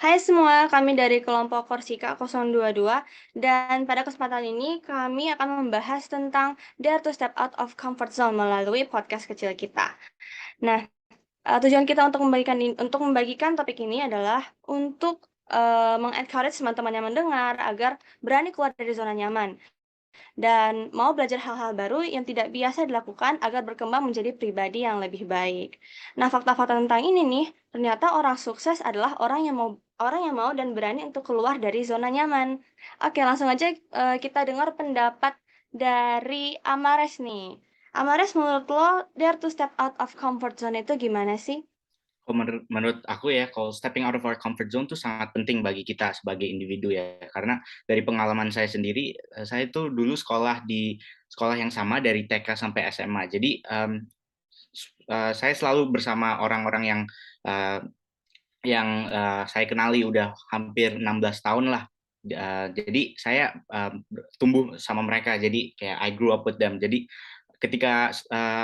Hai semua, kami dari kelompok Korsika 022 dan pada kesempatan ini kami akan membahas tentang Dare to Step Out of Comfort Zone melalui podcast kecil kita. Nah, tujuan kita untuk membagikan topik ini adalah untuk mengencourage teman-teman yang mendengar agar berani keluar dari zona nyaman dan mau belajar hal-hal baru yang tidak biasa dilakukan agar berkembang menjadi pribadi yang lebih baik. Nah, fakta-fakta tentang ini nih, ternyata orang sukses adalah orang yang mau dan berani untuk keluar dari zona nyaman. Oke, langsung aja kita dengar pendapat dari Amares nih. Amares, menurut lo, dare to step out of comfort zone itu gimana sih? Menurut aku ya, kalau stepping out of our comfort zone itu sangat penting bagi kita sebagai individu ya. Karena dari pengalaman saya sendiri, saya tuh dulu sekolah di sekolah yang sama dari TK sampai SMA. Jadi saya selalu bersama orang-orang uh, yang saya kenali udah hampir 16 tahun lah. Jadi saya tumbuh sama mereka. Jadi kayak I grew up with them. Jadi ketika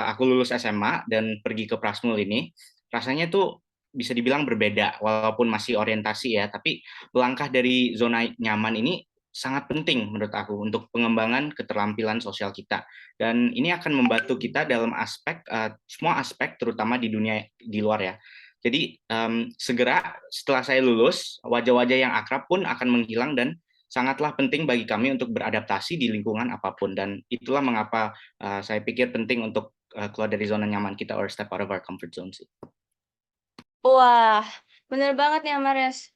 aku lulus SMA dan pergi ke Prasmul ini, rasanya tuh bisa dibilang berbeda, walaupun masih orientasi ya, tapi melangkah dari zona nyaman ini sangat penting menurut aku untuk pengembangan keterampilan sosial kita. Dan ini akan membantu kita dalam semua aspek, terutama di dunia di luar ya. Jadi segera setelah saya lulus, wajah-wajah yang akrab pun akan menghilang dan sangatlah penting bagi kami untuk beradaptasi di lingkungan apapun. Dan itulah mengapa saya pikir penting untuk keluar dari zona nyaman kita or step out of our comfort zone sih. Wah, bener banget nih Amares.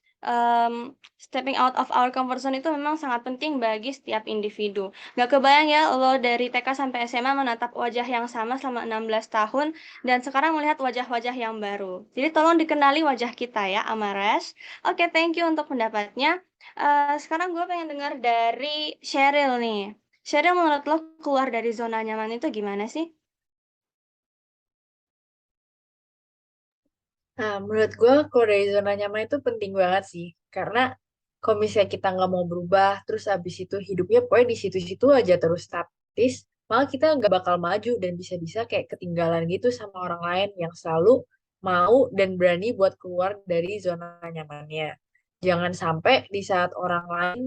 Stepping out of our comfort zone itu memang sangat penting bagi setiap individu. Gak kebayang ya lo dari TK sampai SMA menatap wajah yang sama selama 16 tahun dan sekarang melihat wajah-wajah yang baru. Jadi tolong dikenali wajah kita ya, Amares. Oke, thank you untuk pendapatnya. Sekarang gue pengen dengar dari Cheryl nih. Cheryl, menurut lo keluar dari zona nyaman itu gimana sih? Nah, menurut gue keluar dari zona nyaman itu penting banget sih. Karena kalau misalnya kita nggak mau berubah, terus habis itu hidupnya pokoknya di situ-situ aja terus statis, malah kita nggak bakal maju dan bisa-bisa kayak ketinggalan gitu sama orang lain yang selalu mau dan berani buat keluar dari zona nyamannya. Jangan sampai di saat orang lain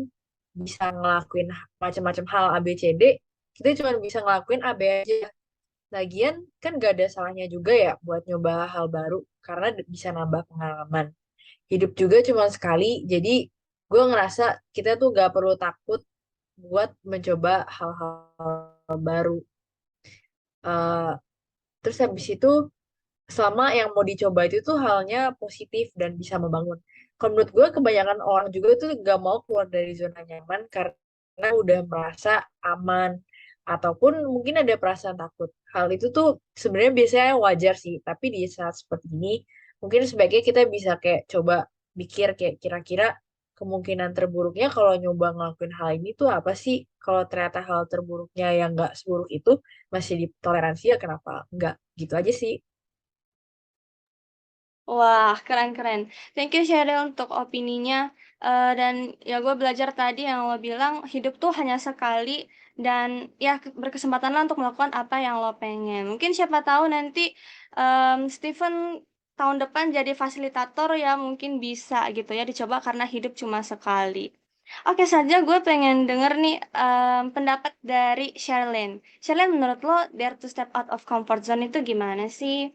bisa ngelakuin macam-macam hal A, B, C, D, kita cuma bisa ngelakuin A, B aja. Lagian kan gak ada salahnya juga ya buat nyoba hal baru karena bisa nambah pengalaman. Hidup juga cuma sekali, jadi gue ngerasa kita tuh gak perlu takut buat mencoba hal-hal baru. Eh, terus habis itu selama yang mau dicoba itu tuh halnya positif dan bisa membangun. Kalau menurut gue kebanyakan orang juga tuh gak mau keluar dari zona nyaman karena udah merasa aman ataupun mungkin ada perasaan takut. Hal itu tuh sebenarnya biasanya wajar sih, tapi di saat seperti ini mungkin sebaiknya kita bisa kayak coba mikir kayak kira-kira kemungkinan terburuknya kalau nyoba ngelakuin hal ini tuh apa sih? Kalau ternyata hal terburuknya yang nggak seburuk itu masih ditoleransi ya kenapa nggak? Gitu aja sih. Wah, keren-keren. Thank you Sheryl untuk opininya. Dan ya gue belajar tadi yang lo bilang hidup tuh hanya sekali dan ya berkesempatan lah untuk melakukan apa yang lo pengen. Mungkin siapa tahu nanti Steven tahun depan jadi fasilitator ya mungkin bisa gitu ya dicoba karena hidup cuma sekali. Oke saja gue pengen denger nih pendapat dari Sherlyn. Sherlyn, menurut lo dare to step out of comfort zone itu gimana sih?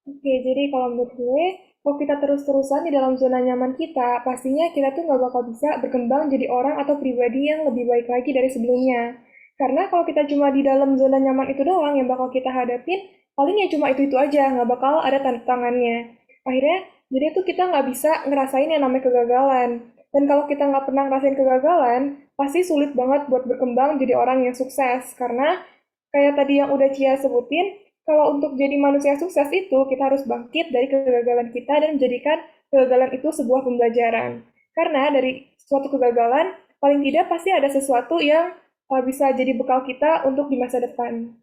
Oke, jadi kalau menurut gue, kalau kita terus-terusan di dalam zona nyaman kita, pastinya kita tuh nggak bakal bisa berkembang jadi orang atau pribadi yang lebih baik lagi dari sebelumnya. Karena kalau kita cuma di dalam zona nyaman itu doang yang bakal kita hadapin, paling ya cuma itu-itu aja, nggak bakal ada tantangannya. Akhirnya, jadi tuh kita nggak bisa ngerasain yang namanya kegagalan. Dan kalau kita nggak pernah ngerasain kegagalan, pasti sulit banget buat berkembang jadi orang yang sukses. Karena kayak tadi yang udah Cia sebutin, kalau untuk jadi manusia sukses itu kita harus bangkit dari kegagalan kita dan menjadikan kegagalan itu sebuah pembelajaran. Karena dari suatu kegagalan, paling tidak pasti ada sesuatu yang bisa jadi bekal kita untuk di masa depan.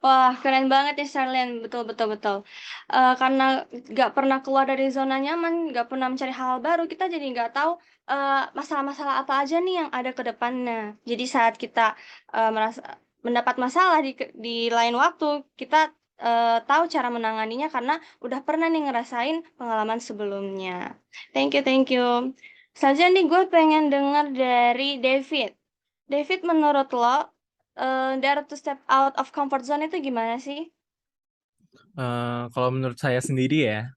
Wah, keren banget ya Sherlyn, betul betul betul. Karena nggak pernah keluar dari zona nyaman, nggak pernah mencari hal baru, kita jadi nggak tahu masalah-masalah apa aja nih yang ada ke depannya. Jadi saat kita merasa mendapat masalah di lain waktu, kita tahu cara menanganinya karena udah pernah nih ngerasain pengalaman sebelumnya. Thank you, thank you. Selanjutnya nih gue pengen dengar dari David. David, menurut lo, dare to step out of comfort zone itu gimana sih? Kalau menurut saya sendiri ya,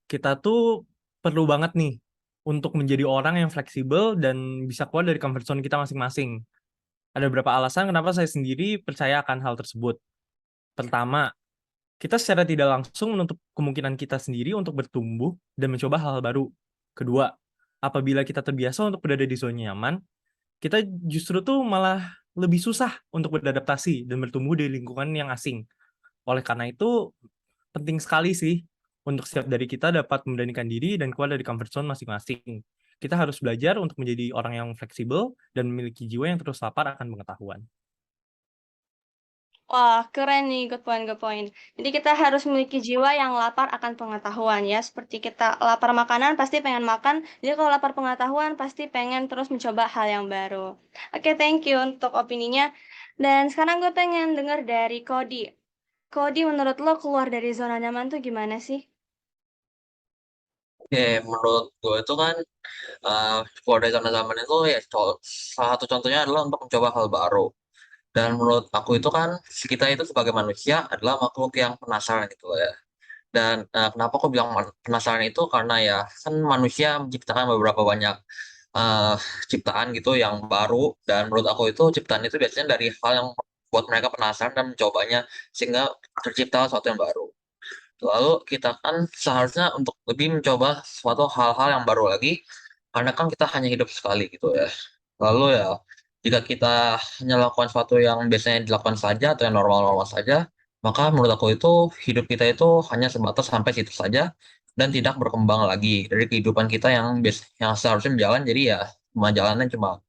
kita tuh perlu banget nih untuk menjadi orang yang fleksibel dan bisa keluar dari comfort zone kita masing-masing. Ada beberapa alasan kenapa saya sendiri percaya akan hal tersebut. Pertama, kita secara tidak langsung menutup kemungkinan kita sendiri untuk bertumbuh dan mencoba hal baru. Kedua, apabila kita terbiasa untuk berada di zona nyaman, kita justru tuh malah lebih susah untuk beradaptasi dan bertumbuh di lingkungan yang asing. Oleh karena itu, penting sekali sih untuk setiap dari kita dapat memberanikan diri dan keluar dari comfort zone masing-masing. Kita harus belajar untuk menjadi orang yang fleksibel dan memiliki jiwa yang terus lapar akan pengetahuan. Wah, keren nih, good point, good point. Jadi kita harus memiliki jiwa yang lapar akan pengetahuan ya. Seperti kita lapar makanan pasti pengen makan, jadi kalau lapar pengetahuan pasti pengen terus mencoba hal yang baru. Oke, thank you untuk opininya. Dan sekarang gue pengen dengar dari Cody. Cody, menurut lo keluar dari zona nyaman tuh gimana sih? Oke, menurut gue itu kan keluar dari zona nyaman itu ya salah satu contohnya adalah untuk mencoba hal baru. Dan menurut aku itu kan kita itu sebagai manusia adalah makhluk yang penasaran gitu ya. Dan kenapa aku bilang penasaran itu karena ya kan manusia menciptakan beberapa banyak eh, ciptaan gitu yang baru dan menurut aku itu ciptaan itu biasanya dari hal yang buat mereka penasaran dan mencobanya sehingga tercipta sesuatu yang baru. Lalu kita kan seharusnya untuk lebih mencoba suatu hal-hal yang baru lagi, karena kan kita hanya hidup sekali gitu ya. Lalu ya, jika kita hanya lakukan sesuatu yang biasanya dilakukan saja atau yang normal-normal saja, maka menurut aku itu hidup kita itu hanya sebatas sampai situ saja dan tidak berkembang lagi dari kehidupan kita yang seharusnya berjalan. Jadi ya cuma jalannya cuma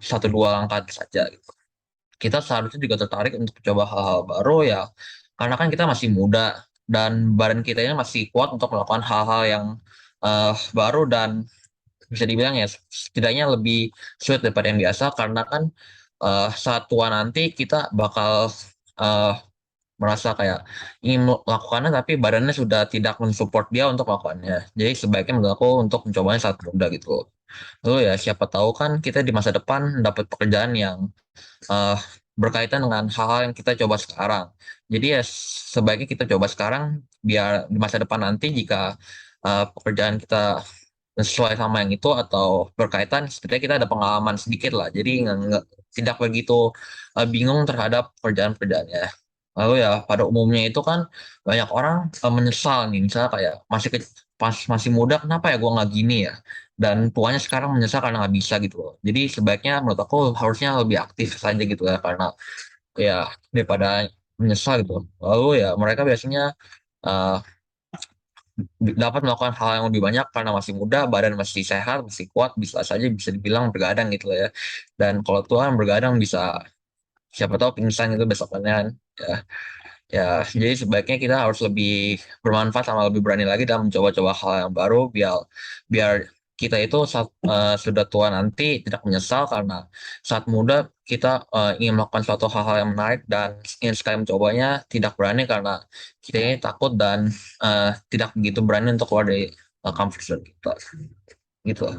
satu dua langkah saja gitu. Kita seharusnya juga tertarik untuk mencoba hal-hal baru ya karena kan kita masih muda dan badan kita ini masih kuat untuk melakukan hal-hal yang baru dan bisa dibilang ya setidaknya lebih sulit daripada yang biasa karena kan saat tua nanti kita bakal eh, merasa kayak ingin melakukannya tapi badannya sudah tidak mensupport dia untuk melakukannya. Jadi sebaiknya menurut aku untuk mencobanya saat muda gitu. Lalu ya siapa tahu kan kita di masa depan dapat pekerjaan yang eh, berkaitan dengan hal-hal yang kita coba sekarang. Jadi ya sebaiknya kita coba sekarang biar di masa depan nanti jika pekerjaan kita sesuai sama yang itu atau berkaitan, setidaknya kita ada pengalaman sedikit lah. Jadi tidak begitu bingung terhadap pekerjaan-pekerjaannya. Lalu ya pada umumnya itu kan banyak orang menyesal nih, misalnya kayak pas masih muda kenapa ya gue nggak gini ya, dan tuanya sekarang menyesal karena nggak bisa gitu loh. Jadi sebaiknya menurut aku harusnya lebih aktif saja gitu ya karena ya daripada menyesal gitu. Lalu ya mereka biasanya uh, dapat melakukan hal yang lebih banyak karena masih muda, badan masih sehat, masih kuat, bisa saja bisa dibilang bergadang gitu loh ya. Dan kalau Tuhan bergadang bisa siapa tahu pingsan itu besokannya ya. Ya, jadi sebaiknya kita harus lebih bermanfaat sama lebih berani lagi dalam mencoba-coba hal yang baru biar biar kita itu saat sudah tua nanti tidak menyesal karena saat muda kita ingin melakukan suatu hal-hal yang menarik dan ingin sekali mencobanya tidak berani karena kita ini takut dan tidak begitu berani untuk keluar dari comfort zone kita gitu lah.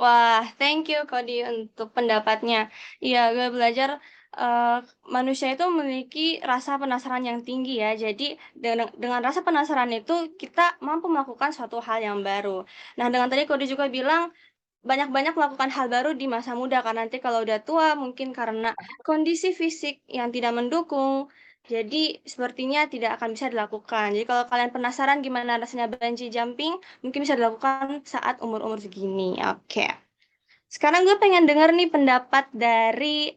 Wah, thank you Cody untuk pendapatnya. Iya, gue belajar manusia itu memiliki rasa penasaran yang tinggi ya. Jadi dengan rasa penasaran itu kita mampu melakukan suatu hal yang baru. Nah, dengan tadi Cody juga bilang banyak-banyak melakukan hal baru di masa muda karena nanti kalau udah tua mungkin karena kondisi fisik yang tidak mendukung. Jadi sepertinya tidak akan bisa dilakukan. Jadi kalau kalian penasaran gimana rasanya bungee jumping, mungkin bisa dilakukan saat umur-umur segini. Oke. Sekarang gue pengen denger nih pendapat dari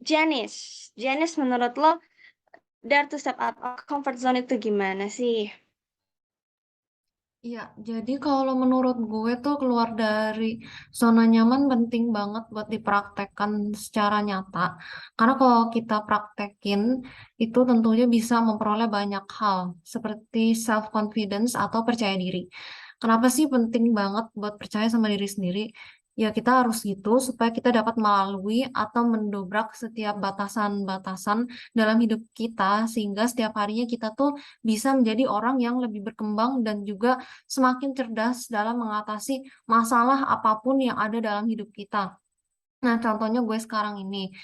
Janice. Janice, menurut lo, dare to step out of comfort zone itu gimana sih? Iya, jadi kalau menurut gue tuh keluar dari zona nyaman penting banget buat dipraktekkan secara nyata. Karena kalau kita praktekin, itu tentunya bisa memperoleh banyak hal, seperti self-confidence atau percaya diri. Kenapa sih penting banget buat percaya sama diri sendiri? ya kita harus gitu supaya kita dapat melalui atau mendobrak setiap batasan-batasan dalam hidup kita sehingga setiap harinya kita tuh bisa menjadi orang yang lebih berkembang dan juga semakin cerdas dalam mengatasi masalah apapun yang ada dalam hidup kita. Nah, contohnya gue sekarang ini.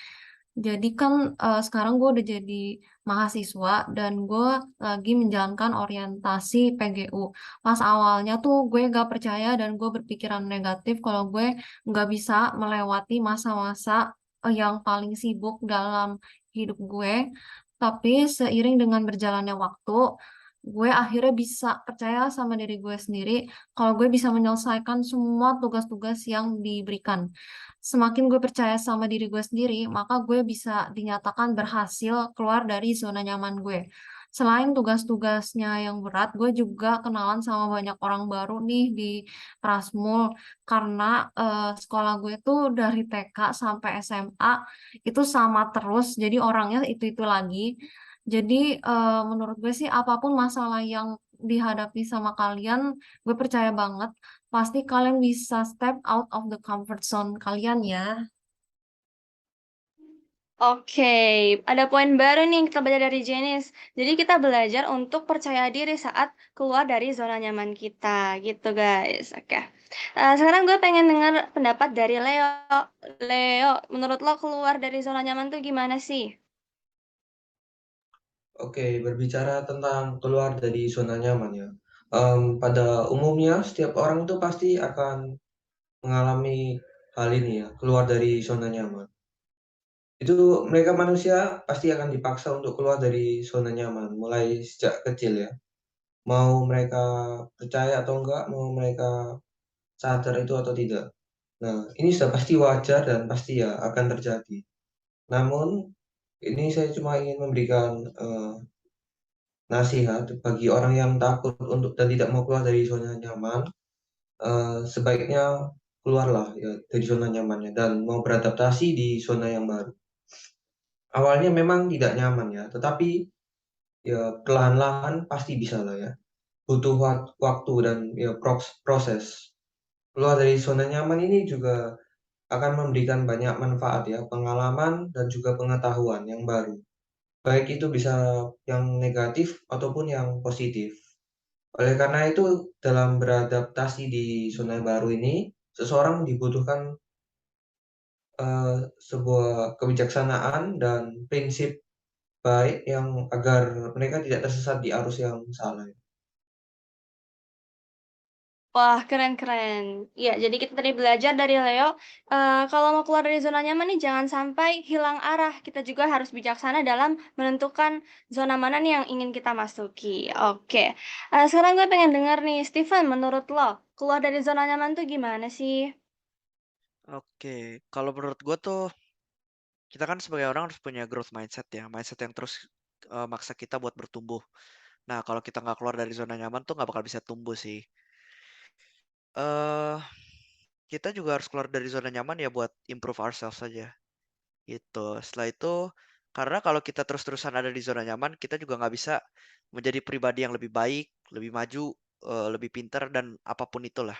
Jadi kan sekarang gue udah jadi mahasiswa dan gue lagi menjalankan orientasi PGU. Pas awalnya tuh gue gak percaya dan gue berpikiran negatif kalau gue gak bisa melewati masa-masa yang paling sibuk dalam hidup gue. Tapi seiring dengan berjalannya waktu, gue akhirnya bisa percaya sama diri gue sendiri kalau gue bisa menyelesaikan semua tugas-tugas yang diberikan. Semakin gue percaya sama diri gue sendiri, maka gue bisa dinyatakan berhasil keluar dari zona nyaman gue. Selain tugas-tugasnya yang berat, gue juga kenalan sama banyak orang baru nih di Prasmul karena sekolah gue tuh dari TK sampai SMA itu sama terus, jadi orangnya itu-itu lagi. Jadi menurut gue sih apapun masalah yang dihadapi sama kalian, gue percaya banget pasti kalian bisa step out of the comfort zone kalian ya. Oke, ada poin baru nih yang kita belajar dari Janice. Jadi kita belajar untuk percaya diri saat keluar dari zona nyaman kita, gitu guys. Oke. Sekarang gue pengen dengar pendapat dari Leo. Leo, menurut lo keluar dari zona nyaman tuh gimana sih? Oke, berbicara tentang keluar dari zona nyaman ya. Pada umumnya setiap orang itu pasti akan mengalami hal ini ya, keluar dari zona nyaman. Itu mereka manusia pasti akan dipaksa untuk keluar dari zona nyaman, mulai sejak kecil ya. Mau mereka percaya atau enggak, mau mereka sadar itu atau tidak. Nah, ini sudah pasti wajar dan pasti ya akan terjadi. Namun, ini saya cuma ingin memberikan nasihat bagi orang yang takut untuk dan tidak mau keluar dari zona nyaman, sebaiknya keluarlah ya dari zona nyamannya dan mau beradaptasi di zona yang baru. Awalnya memang tidak nyaman ya, tetapi ya perlahan-lahan pasti bisa lah ya. Butuh waktu dan ya proses. Keluar dari zona nyaman ini juga akan memberikan banyak manfaat ya, pengalaman dan juga pengetahuan yang baru. Baik itu bisa yang negatif ataupun yang positif. Oleh karena itu, dalam beradaptasi di zona baru ini, seseorang dibutuhkan sebuah kebijaksanaan dan prinsip baik yang agar mereka tidak tersesat di arus yang salah. Wah, keren-keren. Iya, jadi kita tadi belajar dari Leo, kalau mau keluar dari zona nyaman nih jangan sampai hilang arah. Kita juga harus bijaksana dalam menentukan zona mana nih yang ingin kita masuki. Oke, sekarang gue pengen denger nih, Steven, menurut lo, keluar dari zona nyaman tuh gimana sih? Oke, kalau menurut gue tuh kita kan sebagai orang harus punya growth mindset ya, mindset yang terus maksa kita buat bertumbuh. Nah, kalau kita nggak keluar dari zona nyaman tuh nggak bakal bisa tumbuh sih. eh Kita juga harus keluar dari zona nyaman ya buat improve ourselves saja. Gitu. Setelah itu, karena kalau kita terus-terusan ada di zona nyaman, kita juga nggak bisa menjadi pribadi yang lebih baik, lebih maju, lebih pintar dan apapun itulah.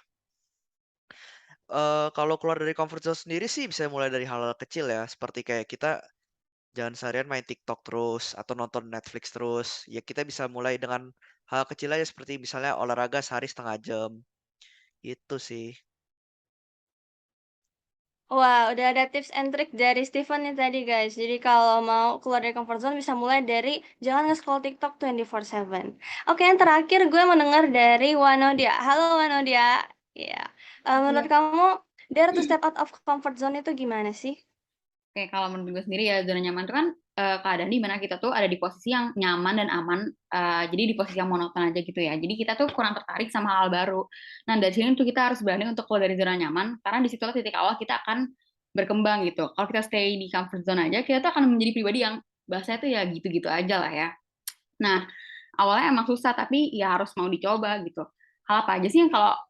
Kalau keluar dari comfort zone sendiri sih bisa mulai dari hal-hal kecil ya, seperti kayak kita jangan seharian main TikTok terus atau nonton Netflix terus. Ya kita bisa mulai dengan hal kecil aja seperti misalnya olahraga sehari setengah jam. Itu sih. Wah, udah ada tips and trick dari Steven nih tadi guys. Jadi kalau mau keluar dari comfort zone bisa mulai dari jangan nge-scroll TikTok 24/7. Oke, yang terakhir gue mendengar dari Wanodia. Halo Wanodia. Ya, menurut Iya. kamu dare to step out of comfort zone itu gimana sih? Oke, kalau menurut gue sendiri ya zona nyaman itu kan keadaan di mana kita tuh ada di posisi yang nyaman dan aman, jadi di posisi yang monoton aja gitu ya. Jadi kita tuh kurang tertarik sama hal baru. Nah dari sini tuh kita harus berani untuk keluar dari zona nyaman, karena di situlah titik awal kita akan berkembang gitu. Kalau kita stay di comfort zone aja, kita tuh akan menjadi pribadi yang bahasanya tuh ya gitu-gitu aja lah ya. Nah, awalnya emang susah, tapi ya harus mau dicoba gitu. Hal apa aja sih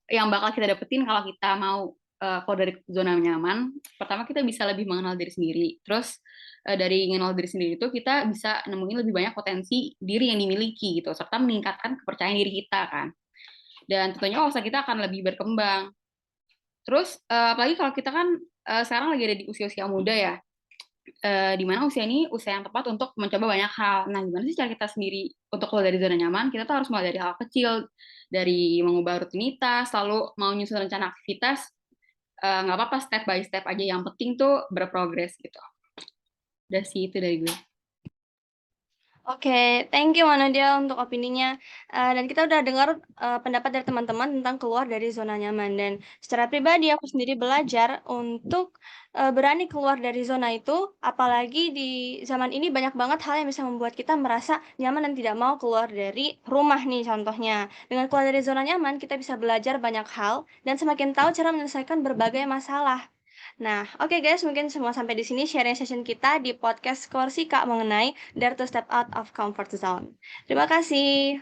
yang bakal kita dapetin kalau kita mau keluar dari zona nyaman? Pertama kita bisa lebih mengenal diri sendiri. Terus dari mengenal diri sendiri itu kita bisa nemuin lebih banyak potensi diri yang dimiliki gitu, serta meningkatkan kepercayaan diri kita kan. Dan tentunya wawasan kita akan lebih berkembang. Terus apalagi kalau kita kan sekarang lagi ada di usia-usia muda ya, di mana usia ini usia yang tepat untuk mencoba banyak hal. Nah, gimana sih cara kita sendiri untuk keluar dari zona nyaman? Kita tuh harus mulai dari hal kecil, dari mengubah rutinitas, lalu mau nyusun rencana aktivitas, nggak apa-apa step by step aja. Yang penting tuh berprogres gitu. Udah sih itu dari gue. Oke, thank you Manadia untuk opininya. Dan kita udah dengar pendapat dari teman-teman tentang keluar dari zona nyaman. Dan secara pribadi aku sendiri belajar untuk berani keluar dari zona itu. Apalagi di zaman ini banyak banget hal yang bisa membuat kita merasa nyaman dan tidak mau keluar dari rumah nih contohnya. Dengan keluar dari zona nyaman, kita bisa belajar banyak hal dan semakin tahu cara menyelesaikan berbagai masalah. Nah, oke guys, mungkin semua sampai di sini sharing session kita di podcast Korsika mengenai Dare to Step Out of Comfort Zone. Terima kasih.